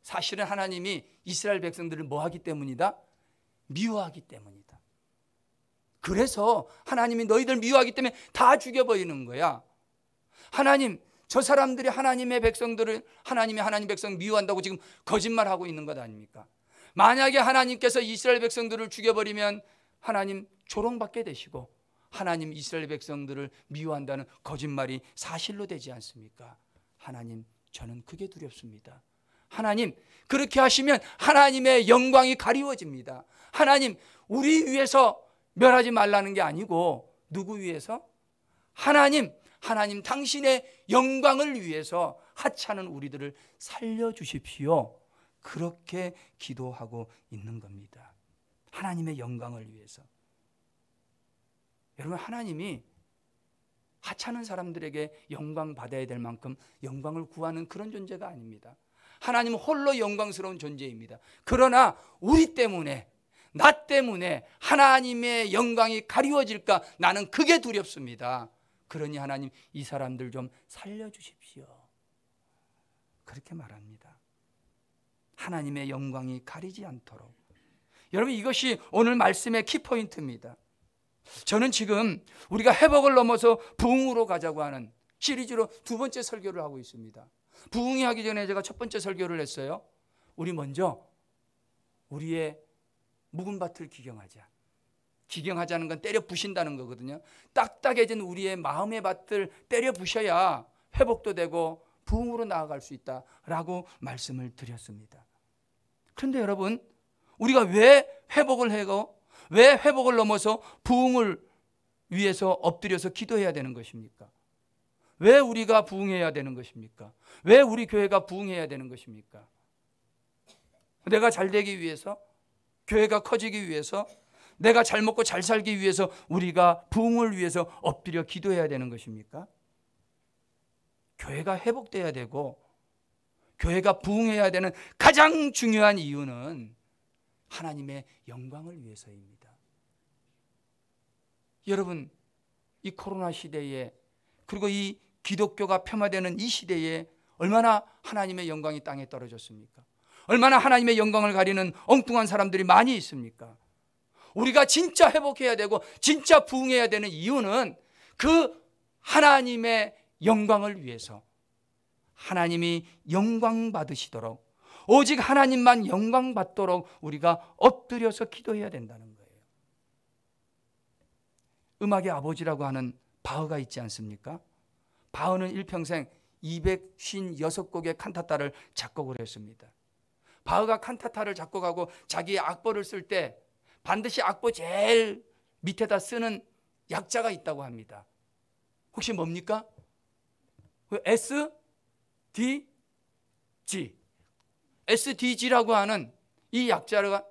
사실은 하나님이 이스라엘 백성들을 뭐 하기 때문이다? 미워하기 때문이다. 그래서 하나님이 너희들 미워하기 때문에 다 죽여버리는 거야. 하나님, 저 사람들이 하나님의 백성들을 하나님 백성 미워한다고 지금 거짓말하고 있는 것 아닙니까? 만약에 하나님께서 이스라엘 백성들을 죽여버리면 하나님 조롱받게 되시고 하나님 이스라엘 백성들을 미워한다는 거짓말이 사실로 되지 않습니까? 하나님, 저는 그게 두렵습니다. 하나님, 그렇게 하시면 하나님의 영광이 가리워집니다. 하나님, 우리 위해서 멸하지 말라는 게 아니고 누구 위해서? 하나님 당신의 영광을 위해서 하찮은 우리들을 살려주십시오. 그렇게 기도하고 있는 겁니다. 하나님의 영광을 위해서. 여러분, 하나님이 하찮은 사람들에게 영광 받아야 될 만큼 영광을 구하는 그런 존재가 아닙니다. 하나님은 홀로 영광스러운 존재입니다. 그러나 우리 때문에, 나 때문에 하나님의 영광이 가리워질까? 나는 그게 두렵습니다. 그러니 하나님, 이 사람들 좀 살려주십시오. 그렇게 말합니다. 하나님의 영광이 가리지 않도록. 여러분, 이것이 오늘 말씀의 키포인트입니다. 저는 지금 우리가 회복을 넘어서 부흥으로 가자고 하는 시리즈로 두 번째 설교를 하고 있습니다. 부흥이 하기 전에 제가 첫 번째 설교를 했어요. 우리 먼저 우리의 묵은 밭을 기경하자. 기경하자는 건 때려 부신다는 거거든요. 딱딱해진 우리의 마음의 밭을 때려 부셔야 회복도 되고 부흥으로 나아갈 수 있다라고 말씀을 드렸습니다. 그런데 여러분, 우리가 왜 회복을 하고 왜 회복을 넘어서 부흥을 위해서 엎드려서 기도해야 되는 것입니까? 왜 우리가 부흥해야 되는 것입니까? 왜 우리 교회가 부흥해야 되는 것입니까? 내가 잘 되기 위해서, 교회가 커지기 위해서, 내가 잘 먹고 잘 살기 위해서 우리가 부흥을 위해서 엎드려 기도해야 되는 것입니까? 교회가 회복돼야 되고 교회가 부흥해야 되는 가장 중요한 이유는 하나님의 영광을 위해서입니다. 여러분, 이 코로나 시대에, 그리고 이 기독교가 폄하되는 이 시대에 얼마나 하나님의 영광이 땅에 떨어졌습니까? 얼마나 하나님의 영광을 가리는 엉뚱한 사람들이 많이 있습니까? 우리가 진짜 회복해야 되고 진짜 부흥해야 되는 이유는 그 하나님의 영광을 위해서, 하나님이 영광 받으시도록, 오직 하나님만 영광 받도록 우리가 엎드려서 기도해야 된다는 거예요. 음악의 아버지라고 하는 바흐가 있지 않습니까? 바흐는 일평생 256곡의 칸타타를 작곡을 했습니다. 바흐가 칸타타를 작곡하고 자기의 악보를 쓸 때 반드시 악보 제일 밑에다 쓰는 약자가 있다고 합니다. 혹시 뭡니까? S, D, G. SDG라고 하는 이 약자가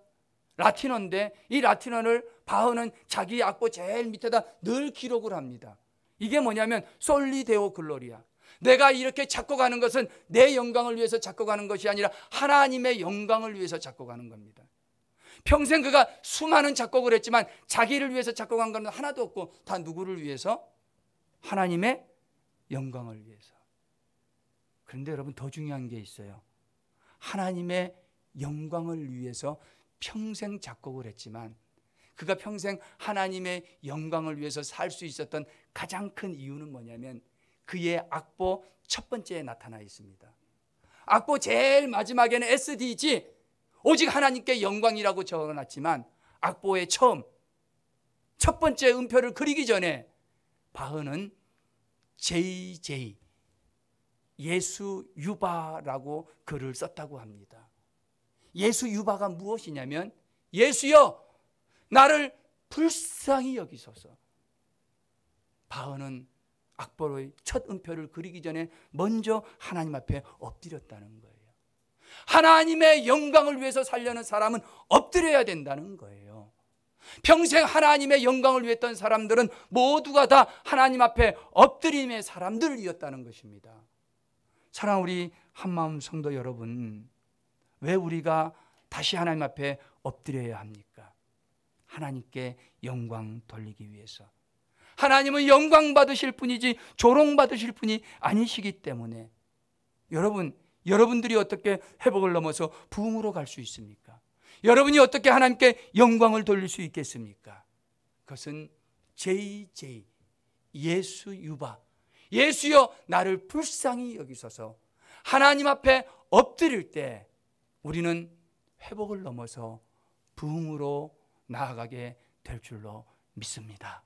라틴어인데, 이 라틴어를 바흐는 자기 악보 제일 밑에다 늘 기록을 합니다. 이게 뭐냐면 솔리 데오 글로리아. 내가 이렇게 작곡하는 것은 내 영광을 위해서 작곡하는 것이 아니라 하나님의 영광을 위해서 작곡하는 겁니다. 평생 그가 수많은 작곡을 했지만 자기를 위해서 작곡한 건 하나도 없고 다 누구를 위해서? 하나님의 영광을 위해서. 그런데 여러분, 더 중요한 게 있어요. 하나님의 영광을 위해서 평생 작곡을 했지만 그가 평생 하나님의 영광을 위해서 살 수 있었던 가장 큰 이유는 뭐냐면 그의 악보 첫 번째에 나타나 있습니다. 악보 제일 마지막에는 SDG, 오직 하나님께 영광이라고 적어놨지만 악보의 첫 번째 음표를 그리기 전에 바흐는 JJ, 예수 유바라고 글을 썼다고 합니다. 예수 유바가 무엇이냐면, 예수여 나를 불쌍히 여기소서. 바흐는 악보의 첫 음표를 그리기 전에 먼저 하나님 앞에 엎드렸다는 거예요. 하나님의 영광을 위해서 살려는 사람은 엎드려야 된다는 거예요. 평생 하나님의 영광을 위했던 사람들은 모두가 다 하나님 앞에 엎드림의 사람들이었다는 것입니다. 사랑하는 우리 한마음 성도 여러분, 왜 우리가 다시 하나님 앞에 엎드려야 합니까? 하나님께 영광 돌리기 위해서. 하나님은 영광 받으실 분이지 조롱 받으실 분이 아니시기 때문에 여러분들이 어떻게 회복을 넘어서 부흥으로 갈 수 있습니까? 여러분이 어떻게 하나님께 영광을 돌릴 수 있겠습니까? 그것은 JJ, 예수 유바, 예수여 나를 불쌍히 여기소서. 하나님 앞에 엎드릴 때 우리는 회복을 넘어서 부흥으로 나아가게 될 줄로 믿습니다.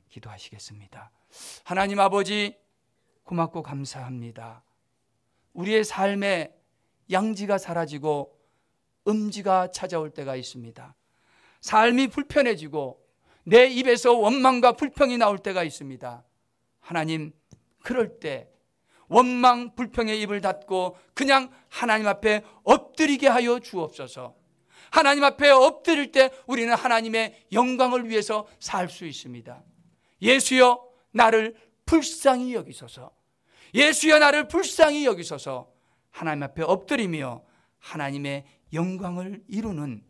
기도하시겠습니다. 하나님 아버지, 고맙고 감사합니다. 우리의 삶에 양지가 사라지고 음지가 찾아올 때가 있습니다. 삶이 불편해지고 내 입에서 원망과 불평이 나올 때가 있습니다. 하나님, 그럴 때 원망, 불평의 입을 닫고 그냥 하나님 앞에 엎드리게 하여 주옵소서. 하나님 앞에 엎드릴 때 우리는 하나님의 영광을 위해서 살 수 있습니다. 예수여 나를 불쌍히 여기소서. 예수여 나를 불쌍히 여기소서. 하나님 앞에 엎드리며 하나님의 영광을 이루는,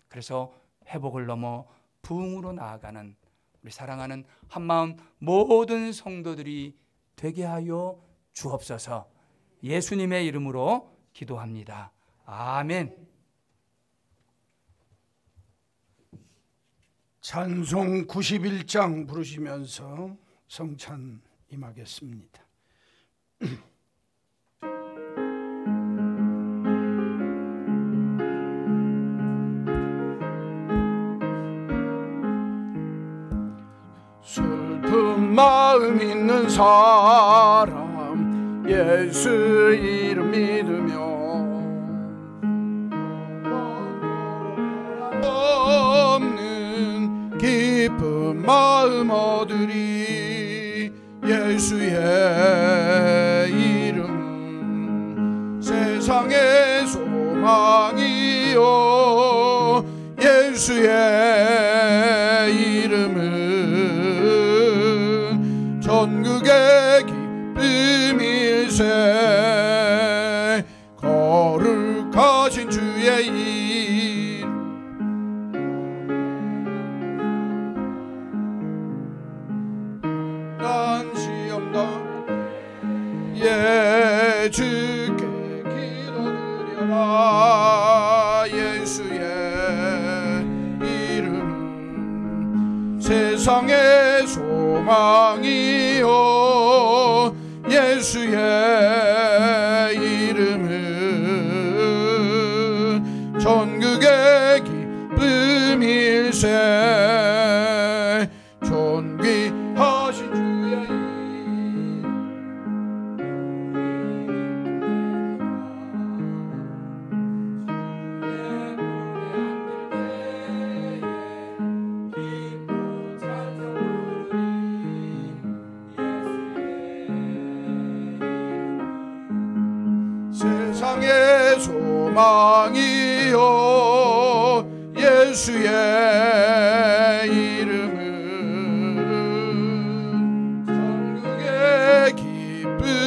그래서 회복을 넘어 부흥으로 나아가는 우리 사랑하는 한마음 모든 성도들이 되게 하여 주옵소서. 예수님의 이름으로 기도합니다. 아멘. 찬송 91장 부르시면서 성찬 임하겠습니다. 슬픈 마음 있는 사람 예수 이름 믿으며 없는 기쁜 마음 얻으리. 예수의 이름 세상의 소망이요 예수의 이름은 전국의 기쁨일세. 거룩하신 주의 이름 난 시험당 예 주께 기도드려라. 예수의 이름 세상의 소망이요 예수의 이름은 전국의 기쁨일세. 존귀하신 주의 이름 세상의 소망이요 예수의 이름은 전국의 기쁨일세.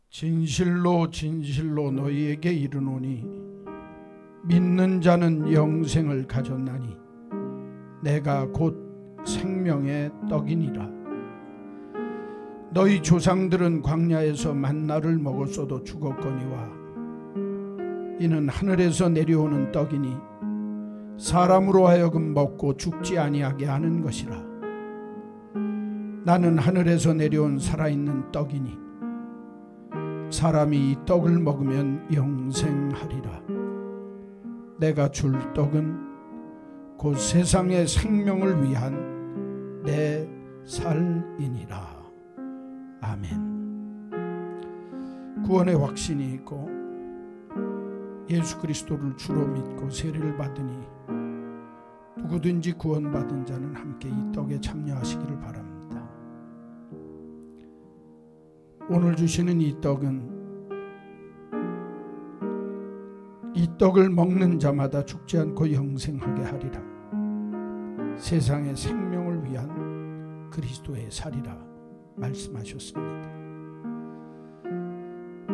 진실로 진실로 너희에게 이르노니 믿는 자는 영생을 가졌나니 내가 곧 생명의 떡이니라. 너희 조상들은 광야에서 만나를 먹었어도 죽었거니와 이는 하늘에서 내려오는 떡이니 사람으로 하여금 먹고 죽지 아니하게 하는 것이라. 나는 하늘에서 내려온 살아있는 떡이니 사람이 이 떡을 먹으면 영생하리라. 내가 줄 떡은 곧 세상의 생명을 위한 내 살이니라. 아멘. 구원의 확신이 있고 예수 그리스도를 주로 믿고 세례를 받으니 누구든지 구원받은 자는 함께 이 떡에 참여하시기를 바랍니다. 오늘 주시는 이 떡은 이 떡을 먹는 자마다 죽지 않고 영생하게 하리라. 세상의 생명을 위한 그리스도의 살이라 말씀하셨습니다.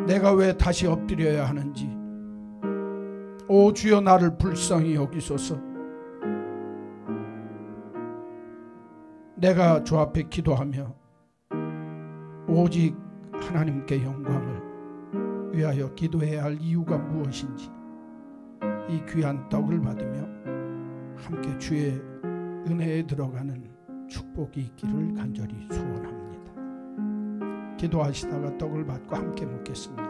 내가 왜 다시 엎드려야 하는지, 오 주여 나를 불쌍히 여기소서. 내가 주 앞에 기도하며 오직 하나님께 영광을 위하여 기도해야 할 이유가 무엇인지 이 귀한 떡을 받으며 함께 주의 은혜에 들어가는 축복이 있기를 간절히 소원합니다. 기도하시다가 떡을 받고 함께 먹겠습니다.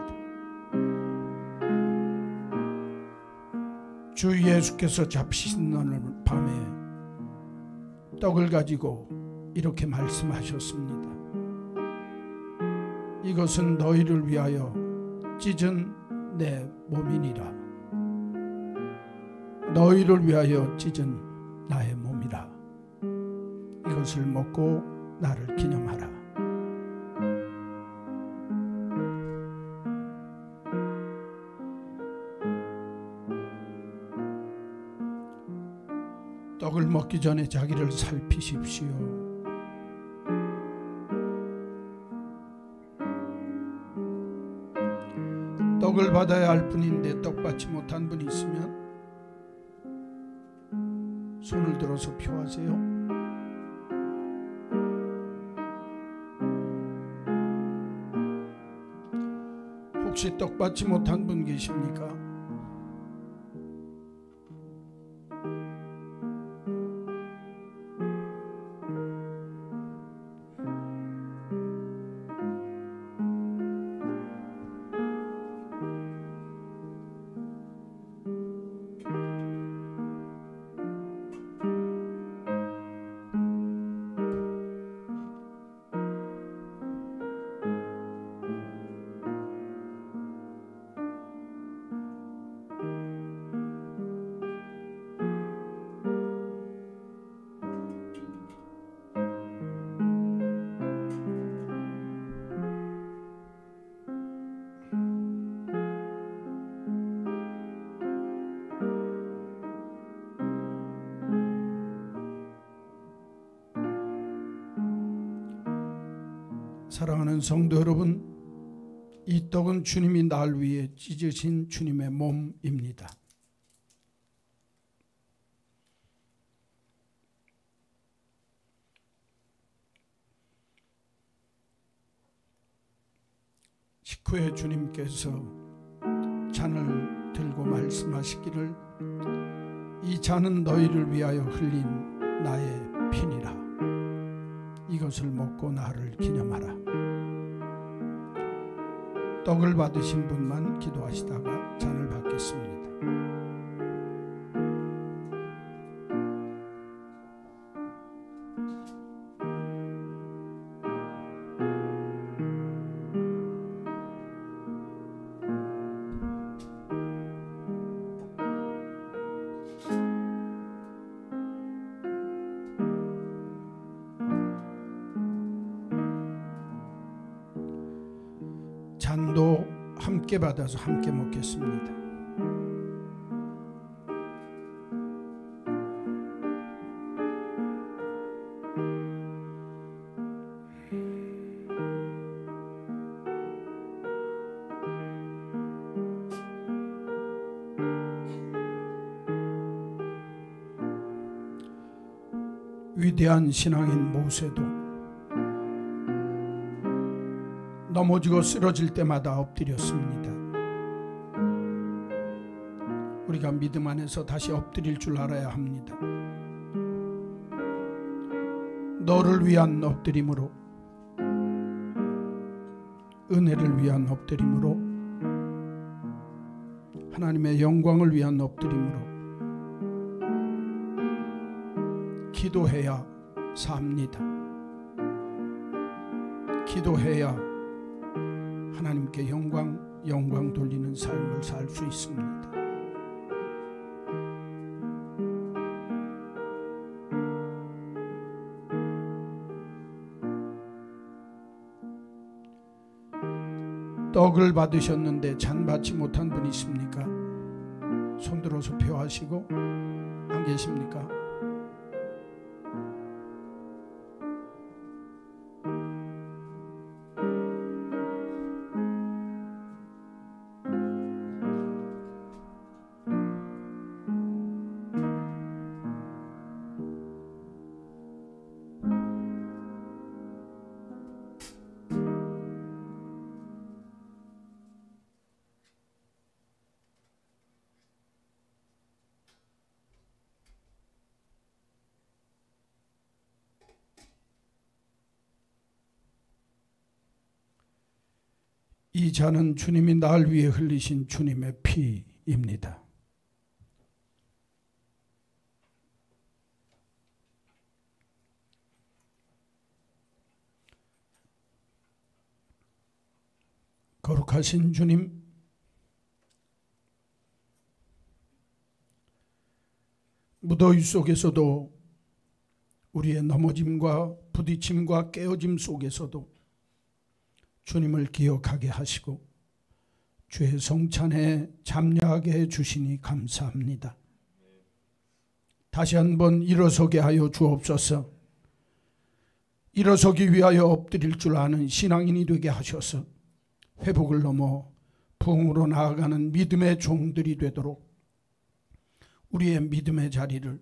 주 예수께서 잡히시는 밤에 떡을 가지고 이렇게 말씀하셨습니다. 이것은 너희를 위하여 찢은 내 몸이니라. 너희를 위하여 찢은 나의 몸이라. 이것을 먹고 나를 기념하라. 떡을 먹기 전에 자기를 살피십시오. 떡을 받아야 할 분인데 떡 받지 못한 분이 있으면 손을 들어서 표하세요. 혹시 떡 받지 못한 분 계십니까? 사랑하는 성도 여러분, 이 떡은 주님이 날 위해 찢으신 주님의 몸입니다. 식후에 주님께서 잔을 들고 말씀하시기를 이 잔은 너희를 위하여 흘린 나의 피니라. 이것을 먹고 나를 기념하라. 떡을 받으신 분만 기도하시다가 잔을 받겠습니다. 잔도 함께 받아서 함께 먹겠습니다. 위대한 신앙인 모세도 넘어지고 쓰러질 때마다 엎드렸습니다. 우리가 믿음 안에서 다시 엎드릴 줄 알아야 합니다. 너를 위한 엎드림으로, 은혜를 위한 엎드림으로, 하나님의 영광을 위한 엎드림으로 기도해야 삽니다. 기도해야 하나님께 영광 돌리는 삶을 살 수 있습니다. 떡을 받으셨는데 잔 받지 못한 분 있습니까? 손 들어서 표하시고. 안 계십니까? 이 잔은 주님이 날 위해 흘리신 주님의 피입니다. 거룩하신 주님, 무더위 속에서도 우리의 넘어짐과 부딪힘과 깨어짐 속에서도 주님을 기억하게 하시고 주의 성찬에 참여하게 해주시니 감사합니다. 다시 한번 일어서게 하여 주옵소서. 일어서기 위하여 엎드릴 줄 아는 신앙인이 되게 하셔서 회복을 넘어 부흥으로 나아가는 믿음의 종들이 되도록 우리의 믿음의 자리를,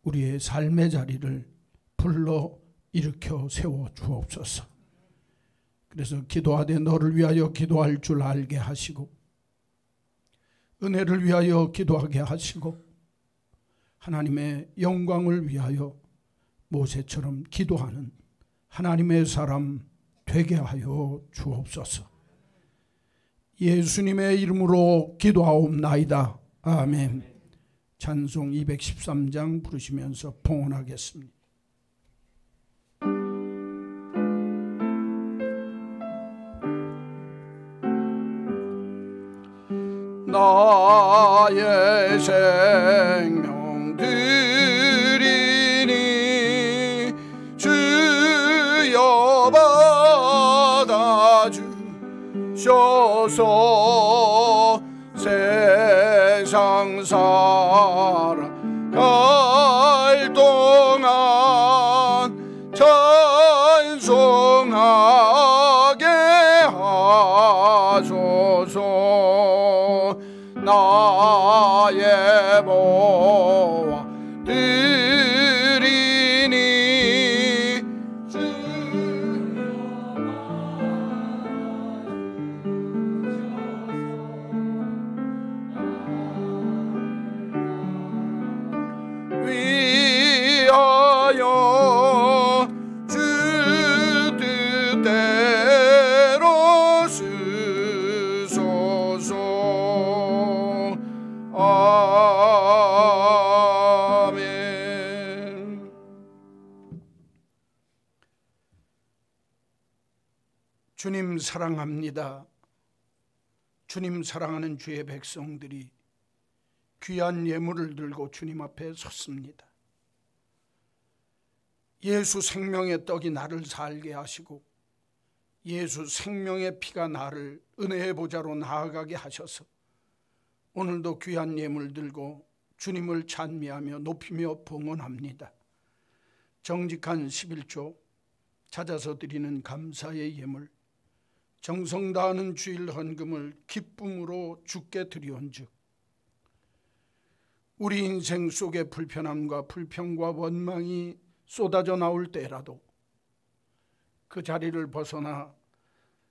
우리의 삶의 자리를 불러 일으켜 세워 주옵소서. 그래서 기도하되 너를 위하여 기도할 줄 알게 하시고 은혜를 위하여 기도하게 하시고 하나님의 영광을 위하여 모세처럼 기도하는 하나님의 사람 되게 하여 주옵소서. 예수님의 이름으로 기도하옵나이다. 아멘. 찬송 213장 부르시면서 봉헌하겠습니다. 나의 생명 드리니 주여 받아주셔서 세상 살아갈 동안 찬송하게 하소서. 나의 보화 드리니 위하여 주 뜻대로 쓰소서. 아멘. 주님 사랑합니다. 주님 사랑하는 주의 백성들이 귀한 예물을 들고 주님 앞에 섰습니다. 예수 생명의 떡이 나를 살게 하시고 예수 생명의 피가 나를 은혜의 보좌로 나아가게 하셔서 오늘도 귀한 예물 들고 주님을 찬미하며 높이며 봉헌합니다. 정직한 11조, 찾아서 드리는 감사의 예물, 정성 다하는 주일 헌금을 기쁨으로 주께 드리온즉 우리 인생 속에 불편함과 불평과 원망이 쏟아져 나올 때라도 그 자리를 벗어나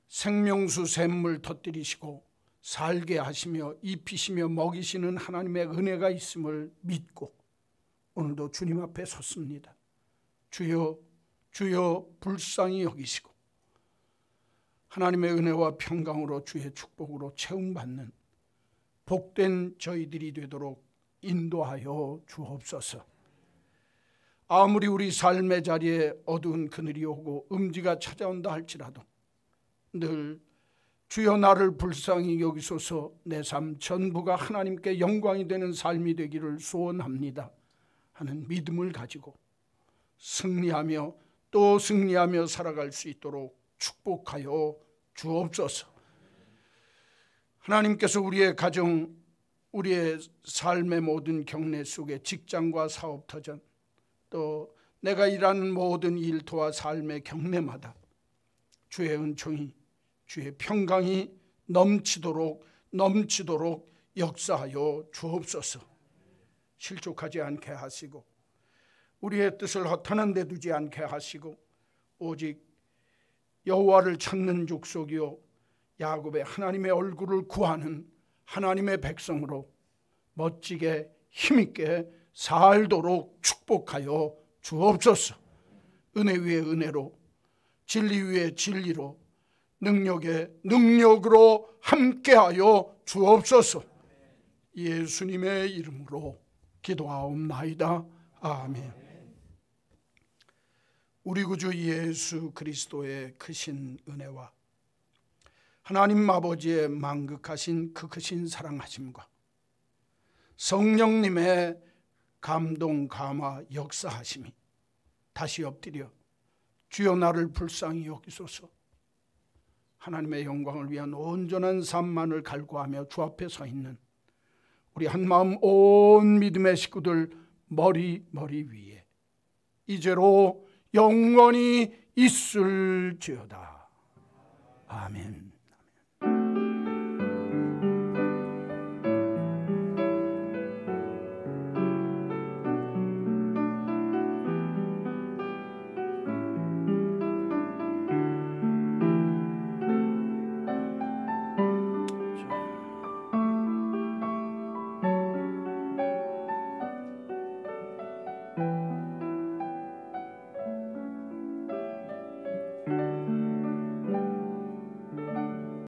생명수 샘물 터뜨리시고 살게 하시며 입히시며 먹이시는 하나님의 은혜가 있음을 믿고 오늘도 주님 앞에 섰습니다. 주여, 주여 불쌍히 여기시고 하나님의 은혜와 평강으로 주의 축복으로 채움받는 복된 저희들이 되도록 인도하여 주옵소서. 아무리 우리 삶의 자리에 어두운 그늘이 오고 음지가 찾아온다 할지라도 늘 주여 나를 불쌍히 여기소서, 내 삶 전부가 하나님께 영광이 되는 삶이 되기를 소원합니다 하는 믿음을 가지고 승리하며 또 승리하며 살아갈 수 있도록 축복하여 주옵소서. 하나님께서 우리의 가정, 우리의 삶의 모든 경례 속에 직장과 사업터전, 또 내가 일하는 모든 일터와 삶의 경례마다 주의 은총이, 주의 평강이 넘치도록 역사하여 주옵소서. 실족하지 않게 하시고 우리의 뜻을 허탄한 데 두지 않게 하시고 오직 여호와를 찾는 족속이요 야곱의 하나님의 얼굴을 구하는 하나님의 백성으로 멋지게 힘있게 살도록 축복하여 주옵소서. 은혜 위에 은혜로, 진리 위에 진리로, 능력으로 함께하여 주옵소서. 예수님의 이름으로 기도하옵나이다. 아멘. 우리 구주 예수 그리스도의 크신 은혜와 하나님 아버지의 만극하신 그 크신 사랑하심과 성령님의 감동 감화 역사하심이 다시 엎드려 주여 나를 불쌍히 여기소서, 하나님의 영광을 위한 온전한 삶만을 갈구하며 주 앞에 서 있는 우리 한마음 온 믿음의 식구들 머리 위에 이제로 영원히 있을지어다. 아멘.